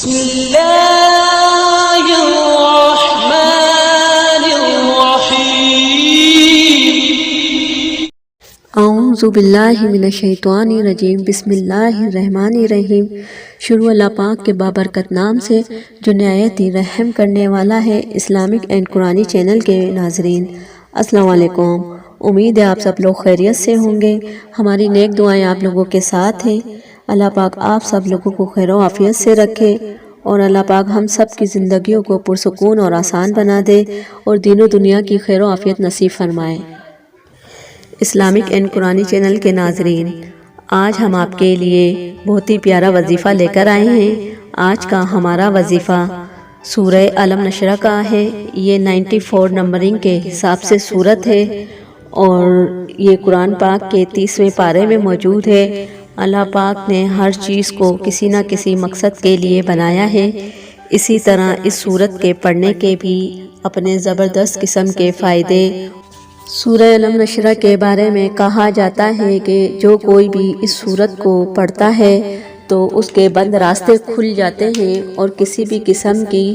بسم اللہ الرحمن الرحیم اعوذ باللہ من الشیطان الرجیم بسم اللہ الرحمن الرحیم۔ شروع اللہ پاک کے بابرکت نام سے جو نہایت ہی رحم کرنے والا ہے۔ اسلامک اینڈ قرآنی چینل کے ناظرین السلام علیکم، امید ہے آپ سب لوگ خیریت سے ہوں گے۔ ہماری نیک دعائیں آپ لوگوں کے ساتھ ہیں۔ اللہ پاک آپ سب لوگوں کو خیر و عافیت سے رکھے اور اللہ پاک ہم سب کی زندگیوں کو پرسکون اور آسان بنا دے اور دین و دنیا کی خیر و عافیت نصیب فرمائے۔ اسلامک اینڈ قرآنی چینل کے ناظرین، آج ہم آپ کے لیے بہت ہی پیارا وظیفہ لے کر آئے ہیں۔ آج کا ہمارا وظیفہ سورہ علم نشرہ کا ہے۔ یہ 94 نمبرنگ کے حساب سے سورت ہے اور یہ قرآن پاک کے 30ویں پارے میں موجود ہے۔ اللہ پاک نے ہر چیز کو کسی نہ کسی مقصد کے لیے بنایا ہے۔ اسی طرح اس سورت کے پڑھنے کے بھی اپنے زبردست قسم کے فائدے۔ سورہ علم نشرہ کے بارے میں کہا جاتا ہے کہ جو کوئی بھی اس سورت کو پڑھتا ہے تو اس کے بند راستے کھل جاتے ہیں اور کسی بھی قسم کی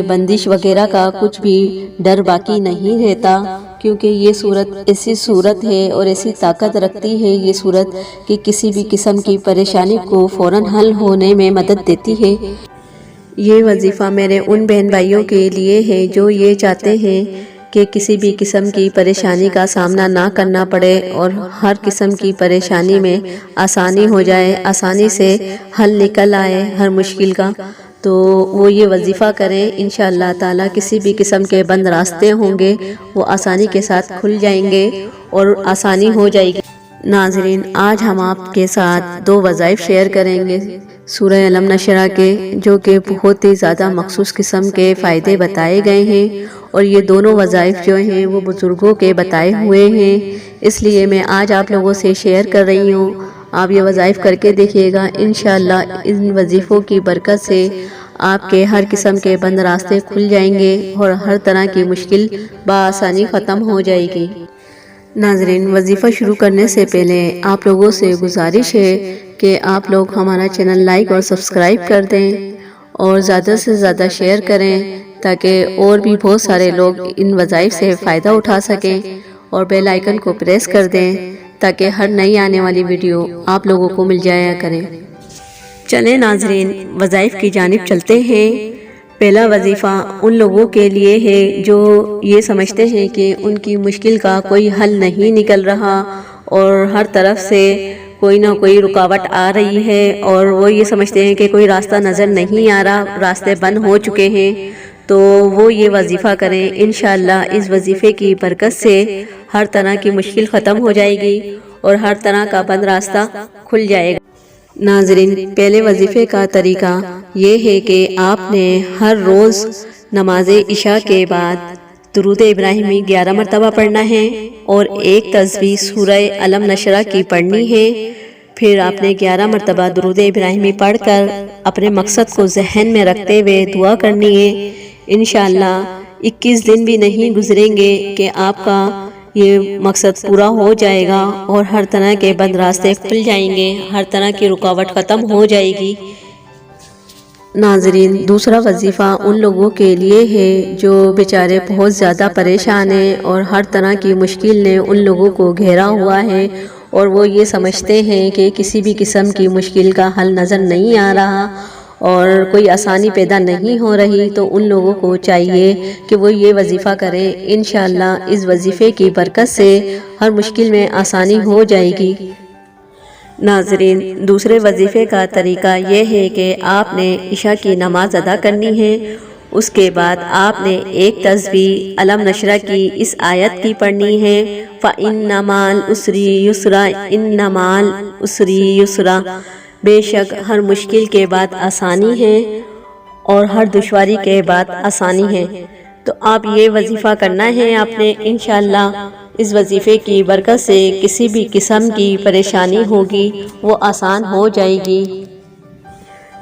بندش وغیرہ کا کچھ بھی ڈر باقی نہیں رہتا، کیونکہ یہ سورت ایسی سورت ہے اور ایسی طاقت رکھتی ہے یہ سورت کہ کسی بھی قسم کی پریشانی کو فوراً حل ہونے میں مدد دیتی ہے۔ یہ وظیفہ میرے ان بہن بھائیوں کے لیے ہے جو یہ چاہتے ہیں کہ کسی بھی قسم کی پریشانی کا سامنا نہ کرنا پڑے اور ہر قسم کی پریشانی میں آسانی ہو جائے، آسانی سے حل نکل آئے ہر مشکل کا، تو وہ یہ وظیفہ کریں۔ انشاءاللہ تعالیٰ کسی بھی قسم کے بند راستے ہوں گے وہ آسانی کے ساتھ کھل جائیں گے اور آسانی ہو جائے گی۔ ناظرین، آج ہم آپ کے ساتھ 2 وظائف شیئر کریں گے سورہ علم نشرہ کے، جو کہ بہت ہی زیادہ مخصوص قسم کے فائدے بتائے گئے ہیں، اور یہ دونوں وظائف جو ہیں وہ بزرگوں کے بتائے ہوئے ہیں، اس لیے میں آج آپ لوگوں سے شیئر کر رہی ہوں۔ آپ یہ وظائف کر کے دیکھیے گا، انشاءاللہ ان وظیفوں کی برکت سے آپ کے ہر قسم کے بند راستے کھل جائیں گے اور ہر طرح کی مشکل بآسانی ختم ہو جائے گی۔ ناظرین، وظیفہ شروع کرنے سے پہلے آپ لوگوں سے گزارش ہے کہ آپ لوگ ہمارا چینل لائک اور سبسکرائب کر دیں اور زیادہ سے زیادہ شیئر کریں تاکہ اور بھی بہت سارے لوگ ان وظائف سے فائدہ اٹھا سکیں، اور بیل آئیکن کو پریس کر دیں تاکہ ہر نئی آنے والی ویڈیو آپ لوگوں کو مل جایا کریں۔ چلیں ناظرین، وظائف کی جانب چلتے ہیں۔ پہلا وظیفہ ان لوگوں کے لیے ہے جو یہ سمجھتے ہیں کہ ان کی مشکل کا کوئی حل نہیں نکل رہا اور ہر طرف سے کوئی نہ کوئی رکاوٹ آ رہی ہے، اور وہ یہ سمجھتے ہیں کہ کوئی راستہ نظر نہیں آ رہا، راستے بند ہو چکے ہیں، تو وہ یہ وظیفہ کریں۔ انشاءاللہ اس وظیفے کی برکت سے ہر طرح کی مشکل ختم ہو جائے گی اور ہر طرح کا بند راستہ کھل جائے گا۔ ناظرین، پہلے وظیفے کا طریقہ یہ ہے کہ آپ نے ہر روز نماز عشاء کے بعد درود ابراہیمی 11 مرتبہ پڑھنا ہے اور ایک تسبیح سورہ علم نشرہ کی پڑھنی ہے۔ پھر آپ نے 11 مرتبہ درود ابراہیمی پڑھ کر اپنے مقصد کو ذہن میں رکھتے ہوئے دعا کرنی ہے۔ انشاءاللہ 21 دن بھی نہیں گزریں گے کہ آپ کا یہ مقصد پورا ہو جائے گا اور ہر طرح کے بند راستے کھل جائیں گے، ہر طرح کی رکاوٹ ختم ہو جائے گی۔ ناظرین، دوسرا وظیفہ ان لوگوں کے لیے ہے جو بیچارے بہت زیادہ پریشان ہیں اور ہر طرح کی مشکل نے ان لوگوں کو گھیرا ہوا ہے، اور وہ یہ سمجھتے ہیں کہ کسی بھی قسم کی مشکل کا حل نظر نہیں آ رہا اور کوئی آسانی پیدا نہیں ہو رہی، تو ان لوگوں کو چاہیے کہ وہ یہ وظیفہ کریں۔ انشاءاللہ اس وظیفے کی برکت سے ہر مشکل میں آسانی ہو جائے گی۔ ناظرین، دوسرے وظیفے کا طریقہ یہ ہے کہ آپ نے عشاء کی نماز ادا کرنی ہے، اس کے بعد آپ نے ایک تسبیح علم نشرہ کی اس آیت کی پڑھنی ہے، فَإِنَّ مَعَ الْعُسْرِ يُسْرًا إِنَّ مَعَ الْعُسْرِ يُسْرًا، بے شک ہر مشکل کے بعد آسانی ہے اور ہر دشواری کے بعد آسانی ہے۔ تو آپ یہ وظیفہ کرنا ہے آپ نے، انشاءاللہ اس وظیفے کی برکت سے کسی بھی قسم کی پریشانی ہوگی وہ آسان ہو جائے گی۔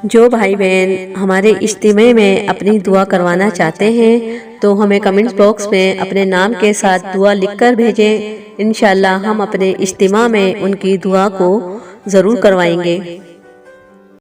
جو بھائی بہن ہمارے اجتماع میں اپنی دعا کروانا چاہتے ہیں تو ہمیں کمنٹ باکس میں اپنے نام کے ساتھ دعا لکھ کر بھیجیں، انشاءاللہ ہم اپنے اجتماع میں ان کی دعا کو ضرور کروائیں گے۔